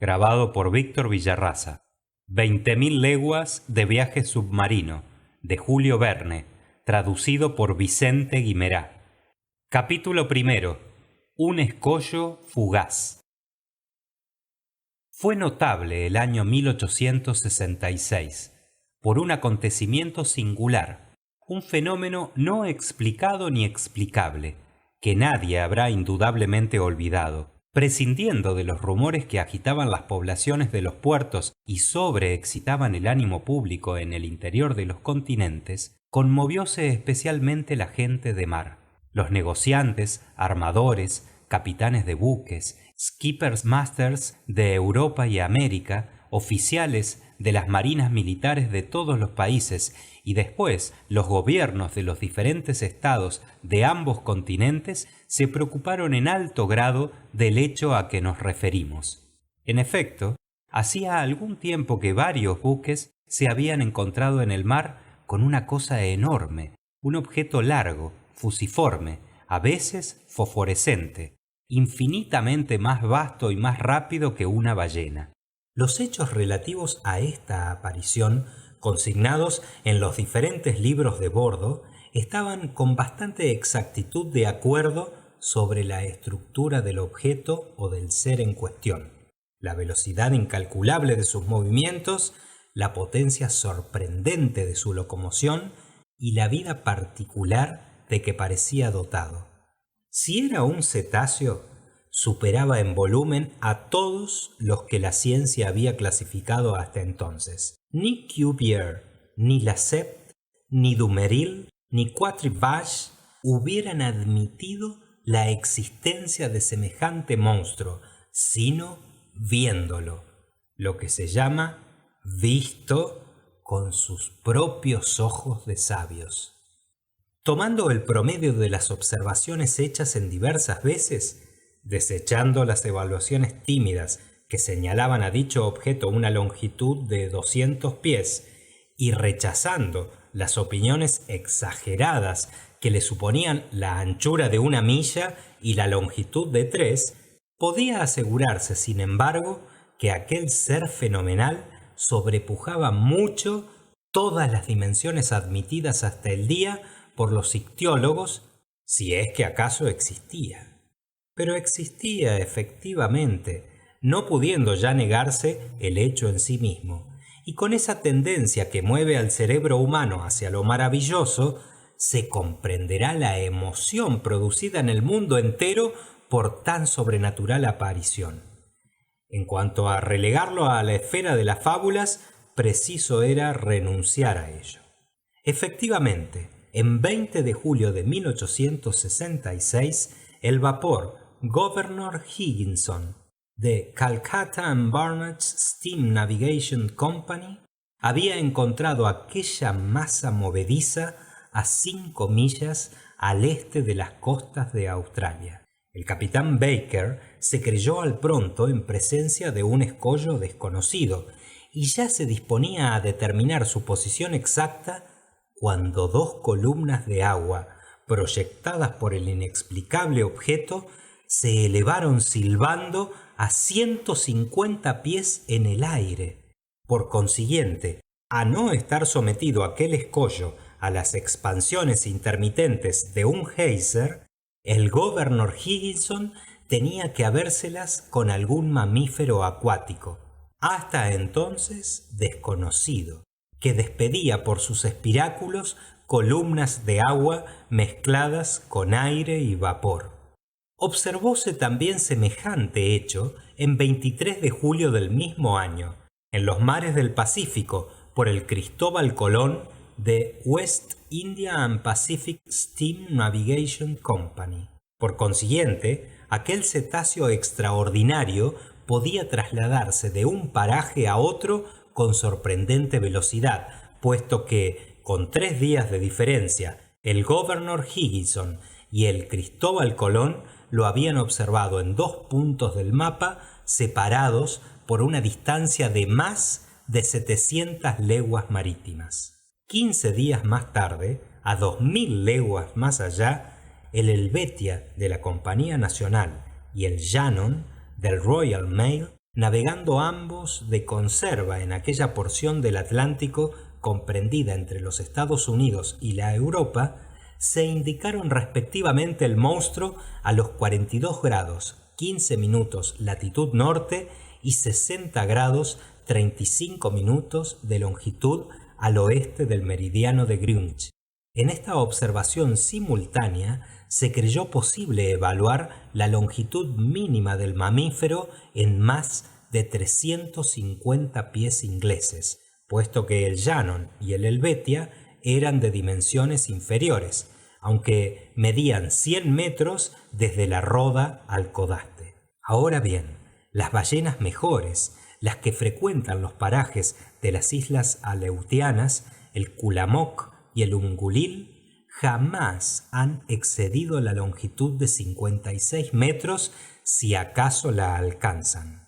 Grabado por Víctor Villarraza. 20.000 leguas de viaje submarino, de Julio Verne. Traducido por Vicente Guimerá. Capítulo primero. Un escollo fugaz. Fue notable el año 1866 por un acontecimiento singular, un fenómeno no explicado ni explicable, que nadie habrá indudablemente olvidado. Prescindiendo de los rumores que agitaban las poblaciones de los puertos y sobreexcitaban el ánimo público en el interior de los continentes, conmovióse especialmente la gente de mar. Los negociantes, armadores, capitanes de buques, skippers masters de Europa y América, oficiales de las marinas militares de todos los países y después los gobiernos de los diferentes estados de ambos continentes se preocuparon en alto grado del hecho a que nos referimos. En efecto, hacía algún tiempo que varios buques se habían encontrado en el mar con una cosa enorme, un objeto largo, fusiforme, a veces fosforescente, infinitamente más vasto y más rápido que una ballena. Los hechos relativos a esta aparición, consignados en los diferentes libros de bordo, estaban con bastante exactitud de acuerdo sobre la estructura del objeto o del ser en cuestión, la velocidad incalculable de sus movimientos, la potencia sorprendente de su locomoción y la vida particular de que parecía dotado. Si era un cetáceo, superaba en volumen a todos los que la ciencia había clasificado hasta entonces. Ni Cuvier, ni Lesseps, ni Dumeril, ni Quatrefages hubieran admitido la existencia de semejante monstruo, sino viéndolo, lo que se llama visto con sus propios ojos de sabios. Tomando el promedio de las observaciones hechas en diversas veces, desechando las evaluaciones tímidas que señalaban a dicho objeto una longitud de 200 pies y rechazando las opiniones exageradas que le suponían la anchura de 1 milla y la longitud de 3, podía asegurarse, sin embargo, que aquel ser fenomenal sobrepujaba mucho todas las dimensiones admitidas hasta el día por los ictiólogos, si es que acaso existía. Pero existía efectivamente, no pudiendo ya negarse el hecho en sí mismo, y con esa tendencia que mueve al cerebro humano hacia lo maravilloso, se comprenderá la emoción producida en el mundo entero por tan sobrenatural aparición. En cuanto a relegarlo a la esfera de las fábulas, preciso era renunciar a ello. Efectivamente, en 20 de julio de 1866, el vapor Governor Higginson de Calcutta and Barnard's Steam Navigation Company había encontrado aquella masa movediza a 5 millas al este de las costas de Australia. El capitán Baker se creyó al pronto en presencia de un escollo desconocido y ya se disponía a determinar su posición exacta cuando 2 columnas de agua proyectadas por el inexplicable objeto se elevaron silbando a 150 pies en el aire. Por consiguiente, a no estar sometido aquel escollo a las expansiones intermitentes de un geyser, el Governor Higginson tenía que habérselas con algún mamífero acuático, hasta entonces desconocido, que despedía por sus espiráculos columnas de agua mezcladas con aire y vapor. Observóse también semejante hecho en 23 de julio del mismo año, en los mares del Pacífico, por el Cristóbal Colón de West India and Pacific Steam Navigation Company. Por consiguiente, aquel cetáceo extraordinario podía trasladarse de un paraje a otro con sorprendente velocidad, puesto que, con 3 días de diferencia, el Governor Higginson y el Cristóbal Colón lo habían observado en 2 puntos del mapa separados por una distancia de más de 700 leguas marítimas. 15 días más tarde, a 2000 leguas más allá, el Helvetia de la Compañía Nacional y el Shannon del Royal Mail navegando ambos de conserva en aquella porción del Atlántico comprendida entre los Estados Unidos y la Europa, se indicaron respectivamente el monstruo a los 42 grados 15 minutos latitud norte y 60 grados 35 minutos de longitud al oeste del meridiano de Greenwich. En esta observación simultánea se creyó posible evaluar la longitud mínima del mamífero en más de 350 pies ingleses, puesto que el Shannon y el Helvetia eran de dimensiones inferiores, aunque medían 100 metros desde la roda al codaste. Ahora bien, las ballenas mejores, las que frecuentan los parajes de las islas Aleutianas, el Culamok y el Ungulil, jamás han excedido la longitud de 56 metros, si acaso la alcanzan.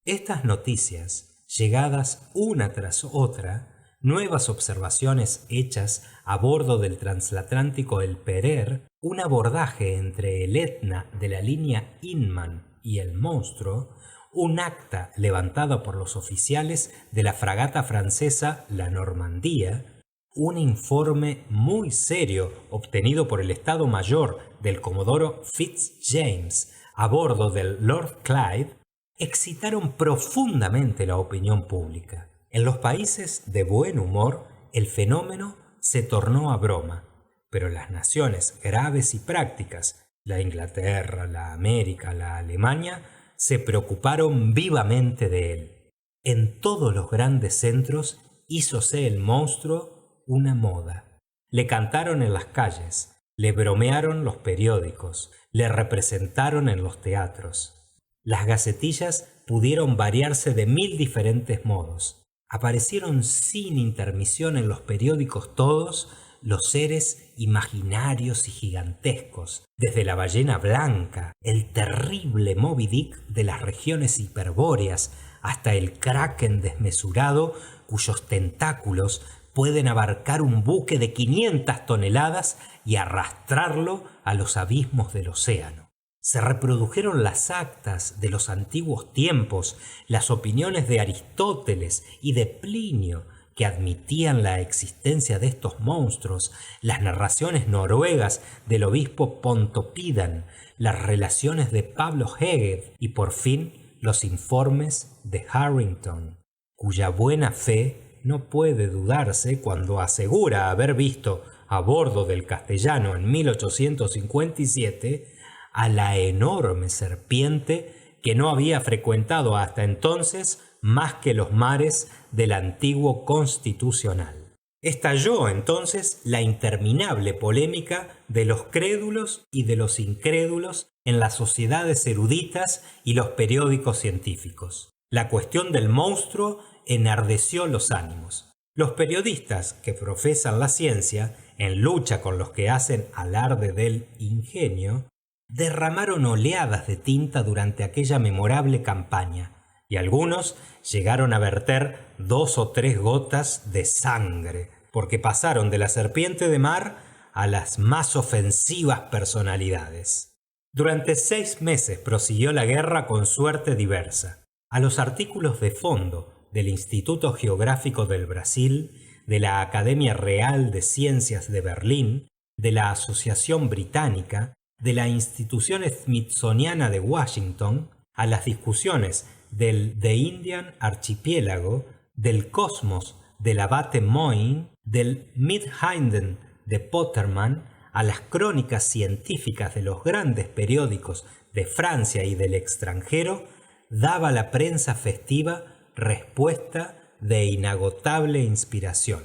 Estas noticias, llegadas una tras otra, nuevas observaciones hechas a bordo del transatlántico El Pereire, un abordaje entre el Etna de la línea Inman y el monstruo, un acta levantada por los oficiales de la fragata francesa La Normandía, un informe muy serio obtenido por el Estado Mayor del Comodoro Fitzjames a bordo del Lord Clyde, excitaron profundamente la opinión pública. En los países de buen humor, el fenómeno se tornó a broma, pero las naciones graves y prácticas, la Inglaterra, la América, la Alemania, se preocuparon vivamente de él. En todos los grandes centros hízose el monstruo una moda. Le cantaron en las calles, le bromearon los periódicos, le representaron en los teatros. Las gacetillas pudieron variarse de 1000 diferentes modos. Aparecieron sin intermisión en los periódicos todos los seres imaginarios y gigantescos, desde la ballena blanca, el terrible Moby Dick de las regiones hiperbóreas, hasta el kraken desmesurado cuyos tentáculos pueden abarcar un buque de 500 toneladas y arrastrarlo a los abismos del océano. Se reprodujeron las actas de los antiguos tiempos, las opiniones de Aristóteles y de Plinio, que admitían la existencia de estos monstruos, las narraciones noruegas del obispo Pontoppidan, las relaciones de Pablo Hegel y por fin los informes de Harrington, cuya buena fe no puede dudarse cuando asegura haber visto a bordo del Castellano en 1857 a la enorme serpiente que no había frecuentado hasta entonces más que los mares del antiguo Constitucional. Estalló entonces la interminable polémica de los crédulos y de los incrédulos en las sociedades eruditas y los periódicos científicos. La cuestión del monstruo enardeció los ánimos. Los periodistas que profesan la ciencia, en lucha con los que hacen alarde del ingenio, derramaron oleadas de tinta durante aquella memorable campaña, y algunos llegaron a verter 2 o 3 gotas de sangre, porque pasaron de la serpiente de mar a las más ofensivas personalidades. Durante 6 meses prosiguió la guerra con suerte diversa. A los artículos de fondo del Instituto Geográfico del Brasil, de la Academia Real de Ciencias de Berlín, de la Asociación Británica, de la Institución Smithsoniana de Washington, a las discusiones del The Indian Archipiélago, del Cosmos del abate Moyne, del Midhinden de Potterman, a las crónicas científicas de los grandes periódicos de Francia y del extranjero, daba la prensa festiva respuesta de inagotable inspiración.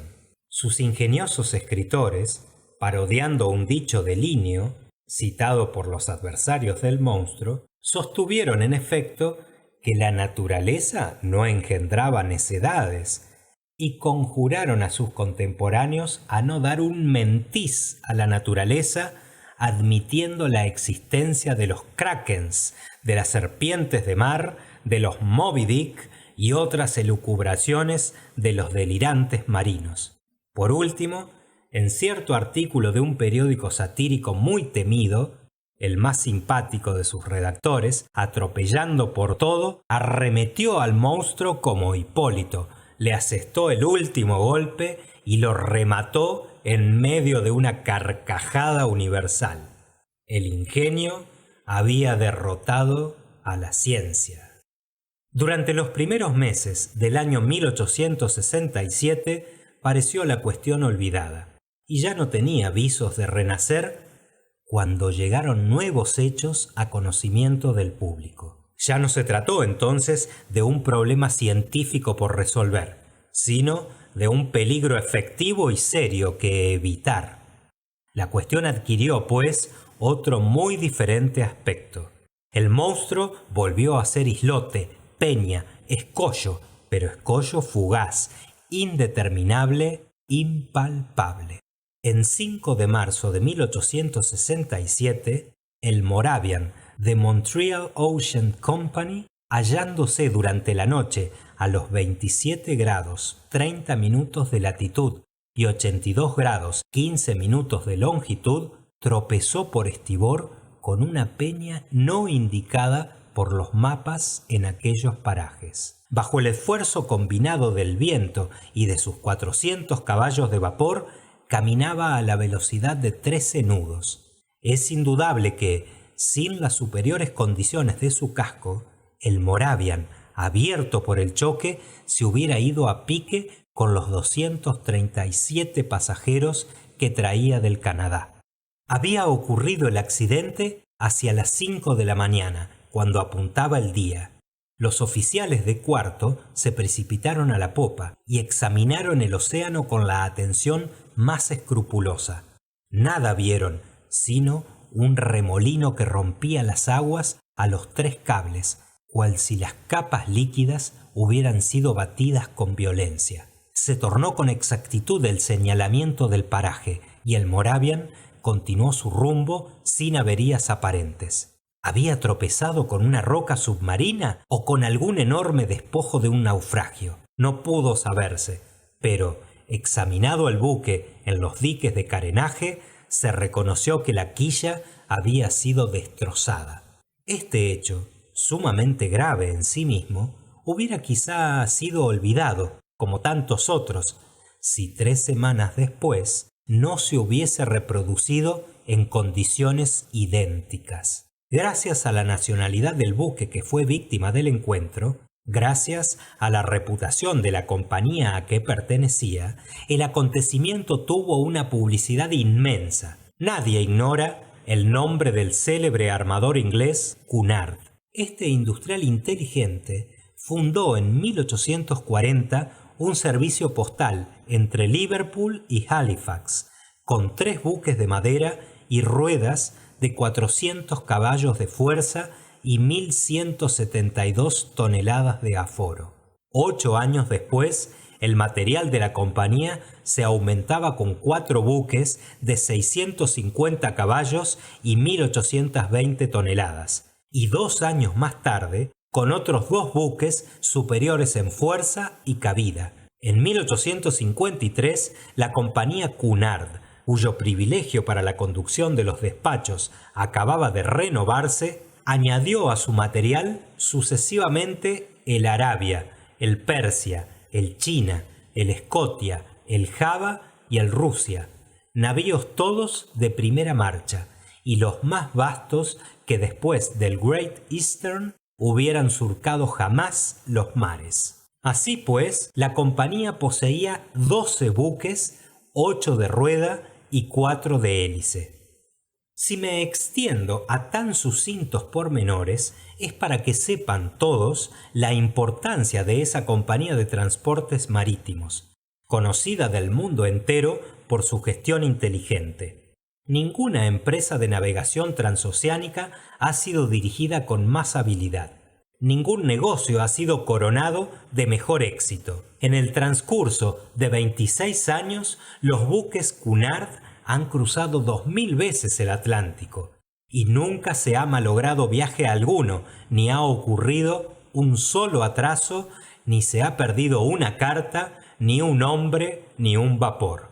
Sus ingeniosos escritores, parodiando un dicho de Linneo, citado por los adversarios del monstruo, sostuvieron en efecto que la naturaleza no engendraba necedades, y conjuraron a sus contemporáneos a no dar un mentiz a la naturaleza, admitiendo la existencia de los krakens, de las serpientes de mar, de los Moby Dick y otras elucubraciones de los delirantes marinos. Por último, en cierto artículo de un periódico satírico muy temido, El más simpático de sus redactores, atropellando por todo, arremetió al monstruo como Hipólito, le asestó el último golpe y lo remató en medio de una carcajada universal. El ingenio había derrotado a la ciencia. Durante los primeros meses del año 1867 pareció la cuestión olvidada, y ya no tenía visos de renacer cuando llegaron nuevos hechos a conocimiento del público. Ya no se trató entonces de un problema científico por resolver, sino de un peligro efectivo y serio que evitar. La cuestión adquirió, pues, otro muy diferente aspecto. El monstruo volvió a ser islote, peña, escollo, pero escollo fugaz, indeterminable, impalpable. En 5 de marzo de 1867, el Moravian de Montreal Ocean Company, hallándose durante la noche a los 27 grados 30 minutos de latitud y 82 grados 15 minutos de longitud, tropezó por estribor con una peña no indicada por los mapas en aquellos parajes. Bajo el esfuerzo combinado del viento y de sus 400 caballos de vapor, caminaba a la velocidad de 13 nudos. Es indudable que, sin las superiores condiciones de su casco, el Moravian, abierto por el choque, se hubiera ido a pique con los 237 pasajeros que traía del Canadá. Había ocurrido el accidente hacia las 5 de la mañana, cuando apuntaba el día. Los oficiales de cuarto se precipitaron a la popa y examinaron el océano con la atención más escrupulosa. Nada vieron, sino un remolino que rompía las aguas a los 3 cables, cual si las capas líquidas hubieran sido batidas con violencia. Se tornó con exactitud el señalamiento del paraje, y el Moravian continuó su rumbo sin averías aparentes. ¿Había tropezado con una roca submarina o con algún enorme despojo de un naufragio? No pudo saberse, pero, examinado el buque en los diques de carenaje, se reconoció que la quilla había sido destrozada. Este hecho, sumamente grave en sí mismo, hubiera quizá sido olvidado, como tantos otros, si 3 semanas después no se hubiese reproducido en condiciones idénticas. Gracias a la nacionalidad del buque que fue víctima del encuentro, gracias a la reputación de la compañía a que pertenecía, el acontecimiento tuvo una publicidad inmensa. Nadie ignora el nombre del célebre armador inglés Cunard. Este industrial inteligente fundó en 1840 un servicio postal entre Liverpool y Halifax, con 3 buques de madera y ruedas de 400 caballos de fuerza y 1.172 toneladas de aforo. 8 años después, el material de la compañía se aumentaba con 4 buques de 650 caballos y 1.820 toneladas, y 2 años más tarde, con otros 2 buques superiores en fuerza y cabida. En 1853, la compañía Cunard, cuyo privilegio para la conducción de los despachos acababa de renovarse, añadió a su material sucesivamente el Arabia, el Persia, el China, el Scotia, el Java y el Rusia, navíos todos de primera marcha y los más vastos que después del Great Eastern hubieran surcado jamás los mares. Así pues, la compañía poseía 12 buques, 8 de rueda y 4 de hélice. Si me extiendo a tan sucintos pormenores, es para que sepan todos la importancia de esa compañía de transportes marítimos, conocida del mundo entero por su gestión inteligente. Ninguna empresa de navegación transoceánica ha sido dirigida con más habilidad. Ningún negocio ha sido coronado de mejor éxito. En el transcurso de 26 años, los buques Cunard han cruzado 2000 veces el Atlántico, y nunca se ha malogrado viaje alguno, ni ha ocurrido un solo atraso, ni se ha perdido una carta, ni un hombre, ni un vapor.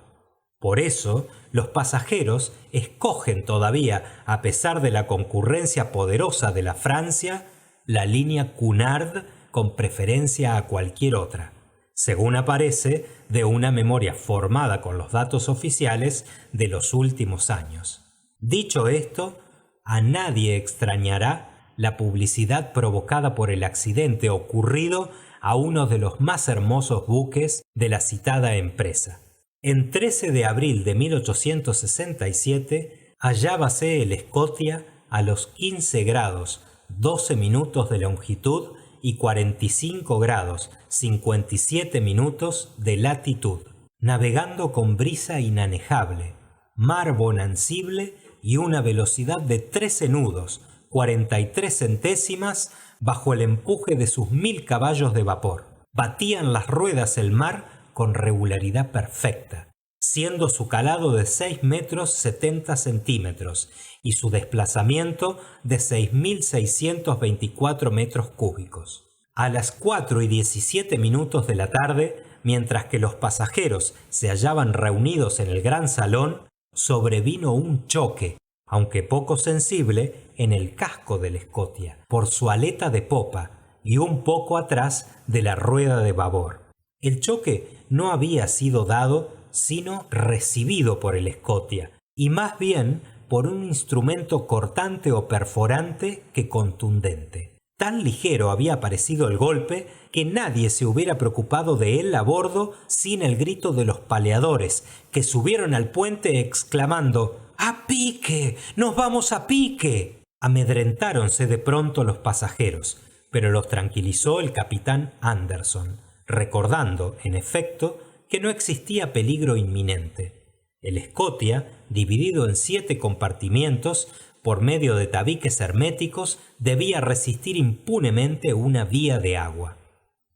Por eso, los pasajeros escogen todavía, a pesar de la concurrencia poderosa de la Francia, la línea Cunard con preferencia a cualquier otra, según aparece de una memoria formada con los datos oficiales de los últimos años. Dicho esto, a nadie extrañará la publicidad provocada por el accidente ocurrido a uno de los más hermosos buques de la citada empresa. En 13 de abril de 1867 hallábase el Scotia a los 15 grados 12 minutos de longitud y 45 grados 57 minutos de latitud, navegando con brisa inanejable, mar bonancible y una velocidad de 13 nudos, 43 centésimas bajo el empuje de sus 1000 caballos de vapor. Batían las ruedas el mar con regularidad perfecta, siendo su calado de 6 metros 70 centímetros y su desplazamiento de 6.624 metros cúbicos. A las 4:17 minutos de la tarde, mientras que los pasajeros se hallaban reunidos en el gran salón, sobrevino un choque, aunque poco sensible, en el casco del Scotia, por su aleta de popa y un poco atrás de la rueda de babor. El choque no había sido dado, sino recibido por el Scotia, y más bien por un instrumento cortante o perforante que contundente. Tan ligero había parecido el golpe que nadie se hubiera preocupado de él a bordo sin el grito de los paleadores, que subieron al puente exclamando «¡A pique! ¡Nos vamos a pique!». Amedrentáronse de pronto los pasajeros, pero los tranquilizó el capitán Anderson, recordando, en efecto, que no existía peligro inminente. El Scotia, dividido en 7 compartimientos, por medio de tabiques herméticos, debía resistir impunemente una vía de agua.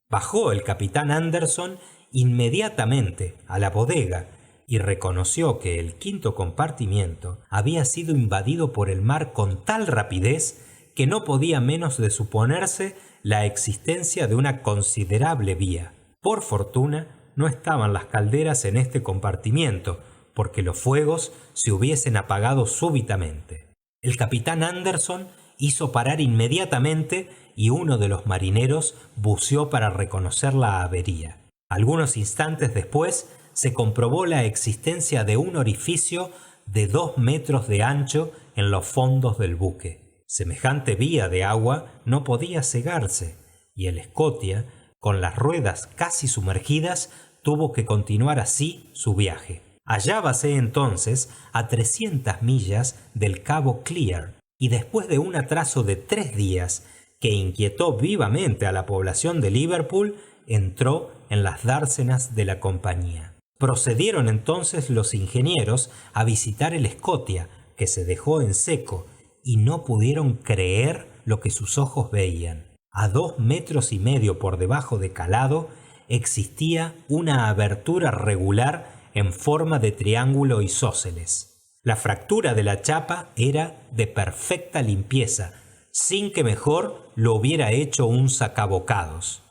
Bajó el capitán Anderson inmediatamente a la bodega y reconoció que el 5º compartimiento había sido invadido por el mar con tal rapidez que no podía menos de suponerse la existencia de una considerable vía. Por fortuna, no estaban las calderas en este compartimiento, porque los fuegos se hubiesen apagado súbitamente. El capitán Anderson hizo parar inmediatamente y uno de los marineros buceó para reconocer la avería. Algunos instantes después se comprobó la existencia de un orificio de 2 metros de ancho en los fondos del buque. Semejante vía de agua no podía cegarse, y el Scotia, con las ruedas casi sumergidas, tuvo que continuar así su viaje. Hallábase entonces a 300 millas del cabo Clear, y después de un atraso de 3 días que inquietó vivamente a la población de Liverpool, entró en las dársenas de la compañía. Procedieron entonces los ingenieros a visitar el Scotia, que se dejó en seco, y no pudieron creer lo que sus ojos veían. A 2,5 metros por debajo de calado existía una abertura regular en forma de triángulo isósceles. La fractura de la chapa era de perfecta limpieza, sin que mejor lo hubiera hecho un sacabocados.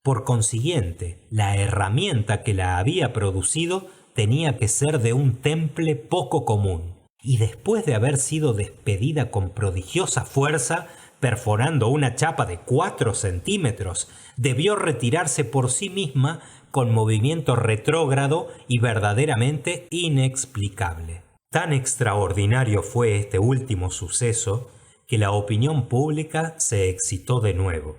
Por consiguiente, la herramienta que la había producido tenía que ser de un temple poco común, y después de haber sido despedida con prodigiosa fuerza, perforando una chapa de 4 centímetros, debió retirarse por sí misma con movimiento retrógrado y verdaderamente inexplicable. Tan extraordinario fue este último suceso que la opinión pública se excitó de nuevo.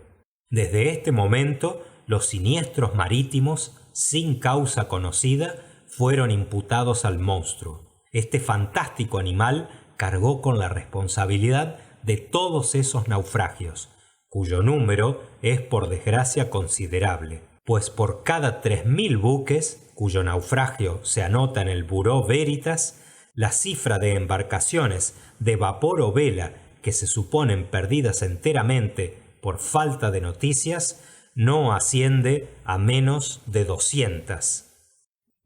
Desde este momento, los siniestros marítimos, sin causa conocida, fueron imputados al monstruo. Este fantástico animal cargó con la responsabilidad de todos esos naufragios, cuyo número es por desgracia considerable, pues por cada 3.000 buques, cuyo naufragio se anota en el Bureau Veritas, la cifra de embarcaciones de vapor o vela que se suponen perdidas enteramente por falta de noticias no asciende a menos de 200.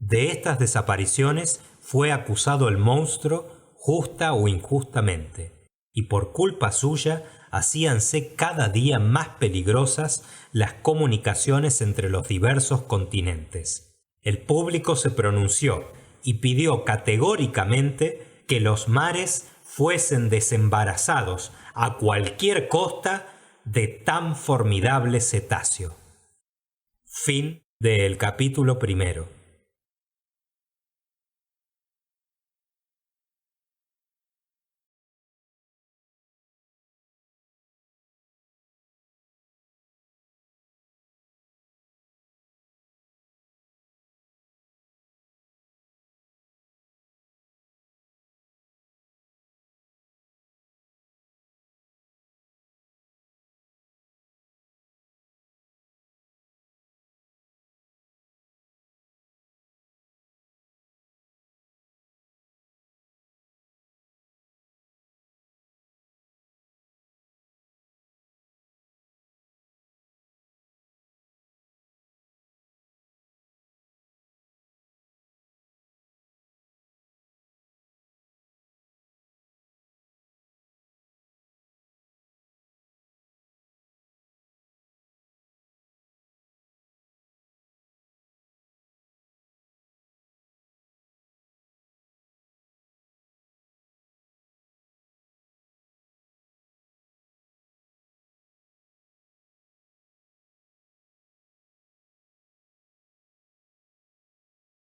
De estas desapariciones fue acusado el monstruo justa o injustamente, y por culpa suya hacíanse cada día más peligrosas las comunicaciones entre los diversos continentes. El público se pronunció, y pidió categóricamente que los mares fuesen desembarazados a cualquier costa de tan formidable cetáceo. Fin del capítulo 1.